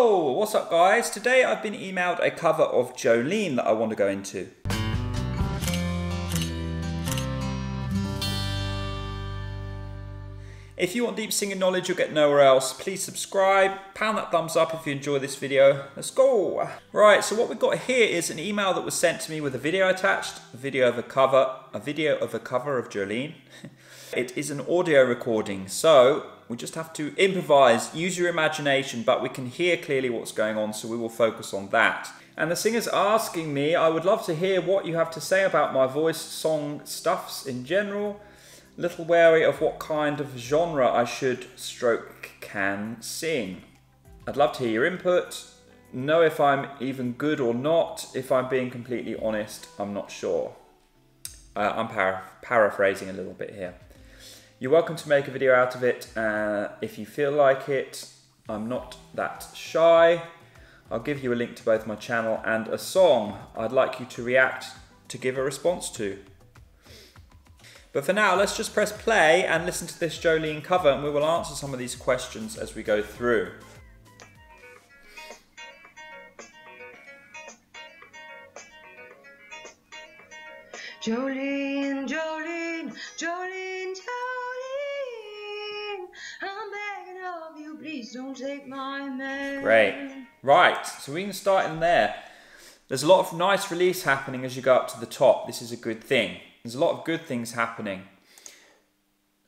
Yo, what's up guys? Today I've been emailed a cover of Jolene that I want to go into. If you want deep singing knowledge you'll get nowhere else, please subscribe, pound that thumbs up if you enjoy this video. Let's go! Right, so what we've got here is an email that was sent to me with a video attached, a video of a cover of Jolene. It is an audio recording, so we just have to improvise, use your imagination, but we can hear clearly what's going on, so we will focus on that. And the singer's asking me, I would love to hear what you have to say about my voice, song, stuffs in general. Little wary of what kind of genre I should can sing. I'd love to hear your input, know if I'm even good or not. If I'm being completely honest, I'm not sure. I'm paraphrasing a little bit here. You're welcome to make a video out of it if you feel like it. I'm not that shy. I'll give you a link to both my channel and a song I'd like you to react to give a response to. But for now, let's just press play and listen to this Jolene cover, and we will answer some of these questions as we go through. Jolene, Jolene, Jolene, Jolene, I'm begging of you, please don't take my man. Great. Right, so we can start in there. There's a lot of nice release happening as you go up to the top. This is a good thing. There's a lot of good things happening.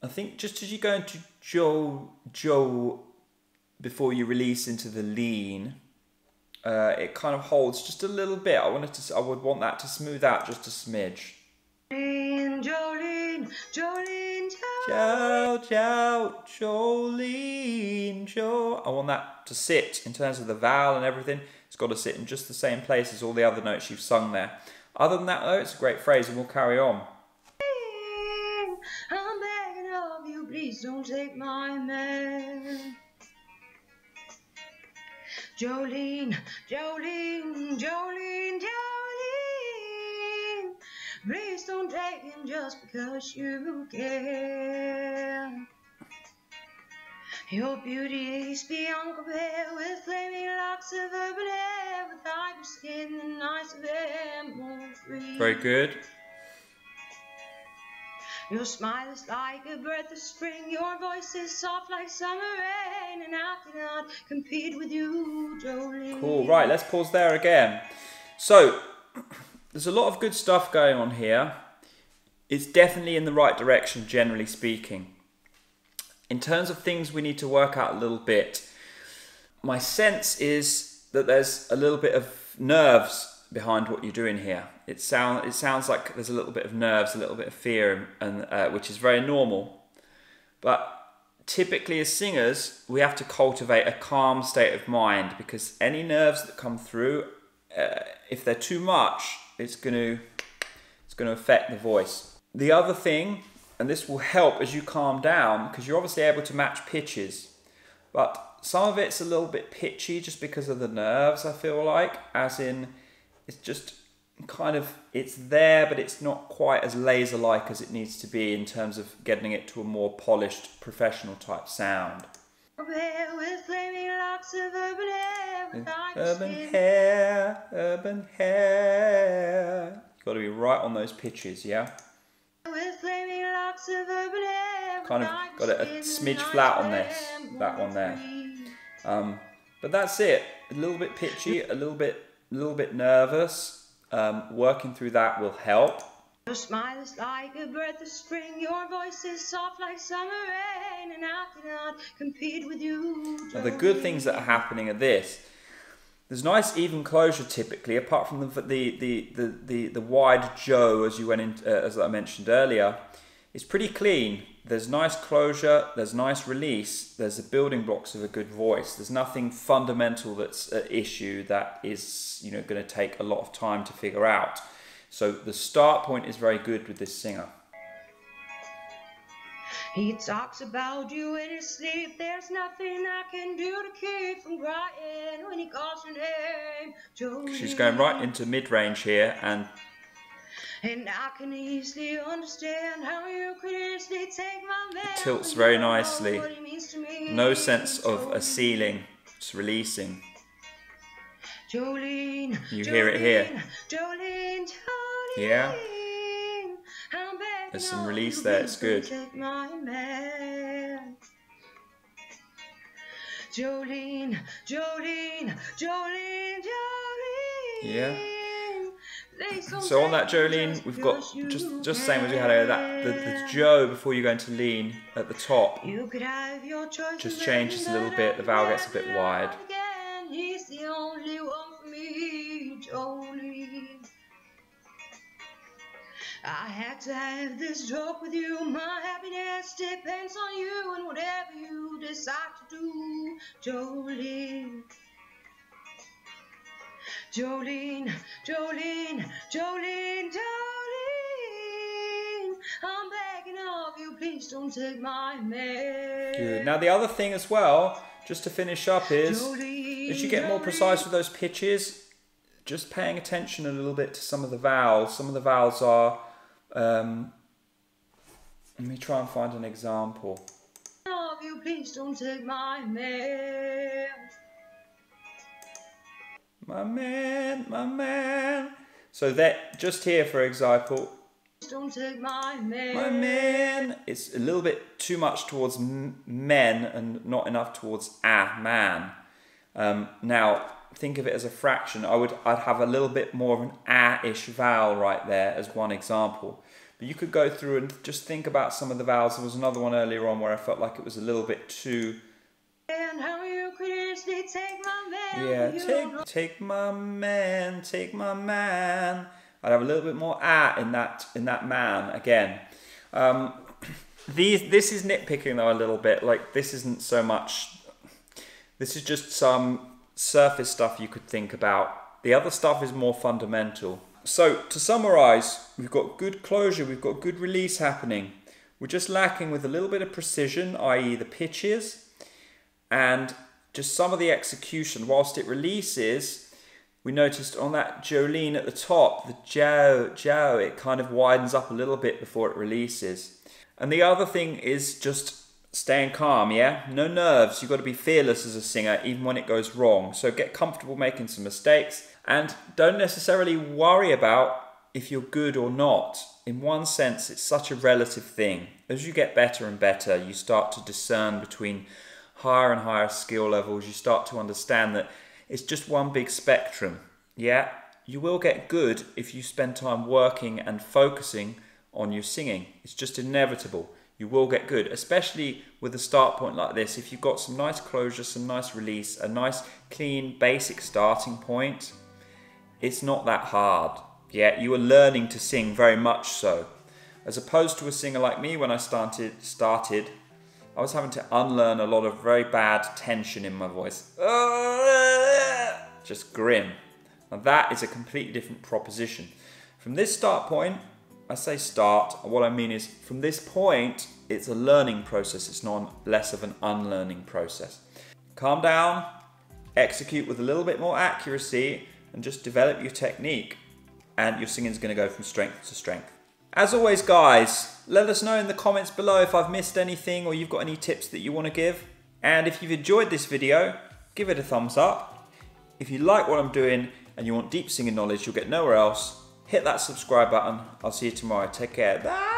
I think just as you go into Jo before you release into the lean, it kind of holds just a little bit. I would want that to smooth out just a smidge. Jolene, Jolene, Jolene, Jolene, Jo. I want that to sit in terms of the vowel and everything. It's got to sit in just the same place as all the other notes you've sung there. Other than that though, it's a great phrase and we'll carry on. I'm begging of you, please don't take my man. Jolene, Jolene, Jolene, Jolene, please don't take him just because you can. Your beauty is beyond compare, with flaming locks of urban hair, with ivory skin and eyes of emerald green. Very good. Your smile is like a breath of spring, your voice is soft like summer rain, and I cannot compete with you, Jolene. Cool, right, let's pause there again. So, there's a lot of good stuff going on here. It's definitely in the right direction, generally speaking. In terms of things we need to work out a little bit, my sense is that there's a little bit of nerves behind what you're doing here. It sounds like there's a little bit of nerves, a little bit of fear, and which is very normal. But typically as singers, we have to cultivate a calm state of mind, because any nerves that come through, if they're too much, it's going to affect the voice. The other thing, and this will help as you calm down, because you're obviously able to match pitches, but some of it's a little bit pitchy just because of the nerves, I feel like, as in it's just kind of, it's there but it's not quite as laser-like as it needs to be in terms of getting it to a more polished professional type sound. With flaming locks of urban hair, with urban hair. You've got to be right on those pitches, yeah? With flaming locks of urban hair, kind of got a smidge flat on this, that one there. But that's it. A little bit pitchy, a little bit nervous. Working through that will help. Your smile is like a breath of spring, your voice is soft like summer rain, and I cannot compete with you, Jolene. Now the good things that are happening are this. There's nice even closure typically, apart from the wide Jo as you went in, as I mentioned earlier. It's pretty clean. There's nice closure, there's nice release, there's the building blocks of a good voice. There's nothing fundamental that's an issue that is, you know, going to take a lot of time to figure out. So the start point is very good with this singer. He talks about you in his sleep. There's nothing I can do to keep from crying when he calls your name, Jolene. She's going right into mid-range here, and I can easily understand how you could easily take my man. it tilts very nicely. No sense of a ceiling, just releasing. Jolene, You hear it here. Jolene, Jolene. Yeah. I'm begging There's some of release you, there, please it's good. don't take my man. Jolene, Jolene, Jolene, Jolene. Yeah. Please don't So on take that me Jolene, we've got because you just same as we had over that the Joe before you go into lean at the top. You could have your choice Just and changes a then little bit. The vowel gets a bit wide. again. He's the only one for me, Jolene. I had to have this talk with you. My happiness depends on you and whatever you decide to do, Jolene. Jolene, Jolene, Jolene, Jolene. I'm begging of you, please don't take my man. Good. Now the other thing as well, just to finish up, is Jolene, as you get more precise with those pitches, just paying attention a little bit to some of the vowels. Some of the vowels are, let me try and find an example. Of you, please don't take my man. My man, my man. So that, just here for example, Don't take my man. my man, it's a little bit too much towards men and not enough towards man. Now, think of it as a fraction. I'd have a little bit more of an ish vowel right there as one example. But you could go through and just think about some of the vowels. There was another one earlier on where I felt like it was a little bit too... And how you could easily take my man. Yeah, take my man, take my man. I'd have a little bit more in that man again. This is nitpicking though a little bit. Like this isn't so much. This is just some surface stuff you could think about. The other stuff is more fundamental. So to summarize, we've got good closure, we've got good release happening. We're just lacking with a little bit of precision, i.e. the pitches, and just some of the execution. Whilst it releases, we noticed on that Jolene at the top, the Joe, it kind of widens up a little bit before it releases. And the other thing is just staying calm, yeah? No nerves. You've got to be fearless as a singer, even when it goes wrong. So get comfortable making some mistakes and don't necessarily worry about if you're good or not. In one sense, it's such a relative thing. As you get better and better, you start to discern between higher and higher skill levels. You start to understand that it's just one big spectrum. Yeah, you will get good if you spend time working and focusing on your singing. It's just inevitable. You will get good, especially with a start point like this. If you've got some nice closure, some nice release, a nice clean basic starting point, it's not that hard. Yeah, you are learning to sing very much so. As opposed to a singer like me, when I started, I was having to unlearn a lot of very bad tension in my voice. Just grim. Now that is a completely different proposition. From this start point, I say start, what I mean is from this point, it's a learning process. It's not less of an unlearning process. Calm down, execute with a little bit more accuracy, and just develop your technique. And your singing is going to go from strength to strength. As always, guys, let us know in the comments below if I've missed anything or you've got any tips that you want to give. And if you've enjoyed this video, give it a thumbs up. If you like what I'm doing and you want deep singing knowledge you'll get nowhere else, hit that subscribe button. I'll see you tomorrow. Take care. Bye.